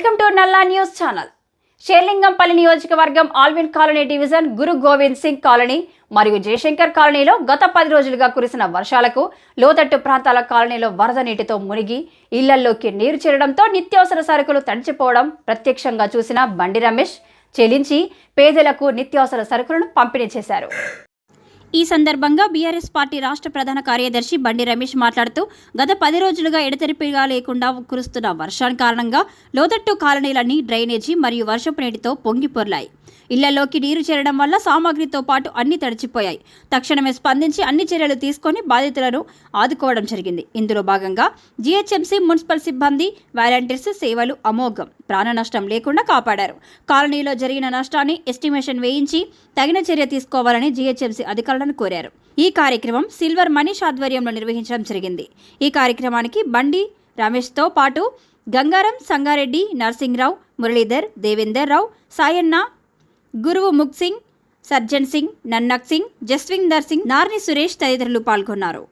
Welcome to నల్లా news channel. Serilingampally నియోజకవర్గం Alvin colony division గురు Govind Singh colony మరియు జయశంకర్ కాలనీలో గత 10 రోజులుగా కురిసిన వర్షాలకు లోతట్టు ప్రాంతాల కాలనీలో వరద నీటితో మునిగి ఇళ్లల్లోకి నీరు చేరడంతో నిత్యావసర సరుకులు తడిచిపోవడం ప్రత్యక్షంగా చూసిన బండి రమేష్ చెల్లించి పేదలకు నిత్యావసర సరుకులను పంపిణీ చేశారు. ఈ సందర్భంగా బీఆర్ఎస్ పార్టీ రాష్ట్ర ప్రధాన కార్యదర్శి బండి రమేష్ మాట్లాడుతూ గత 10 రోజులుగా ఎడతెరిపిగా లేకుండా కురుస్తున్న వర్షాల కారణంగా లోతట్టు కాలనీలన్నీ డ్రైనేజీ మరియు వర్షపు నీటితో పొంగిపొర్లాయి. ఇళ్లలోకి నీరు చేరడం వల్ల సామాగ్రితో పాటు అన్ని తడిచిపోయాయి. తక్షణమే స్పందించి అన్ని చర్యలు తీసుకొని బాధితులను ఆదుకోవడం జరిగింది. ఇందులో భాగంగా జీహెచ్ఎంసీ మున్సిపల్ సిబ్బంది వాలంటీర్స్ సేవలు అమోఘం, ప్రాణ నష్టం లేకుండా కాపాడారు. కాలనీలో జరిగిన నష్టాన్ని ఎస్టిమేషన్ వేయించి తగిన చర్య తీసుకోవాలని జీహెచ్ఎంసీ అధికారులను కోరారు. ఈ కార్యక్రమం సిల్వర్ మనీష్ ఆధ్వర్యంలో నిర్వహించడం జరిగింది. ఈ కార్యక్రమానికి బండి రమేష్తో పాటు గంగారం, సంగారెడ్డి, నర్సింగ్రావు, మురళీధర్, దేవేందర్ రావు, సాయన్న, గురువు ముక్ సింగ్, సర్జన్ సింగ్, నన్నక్ సింగ్, జస్విందర్ సింగ్, నార్ని సురేష్ తదితరులు పాల్గొన్నారు.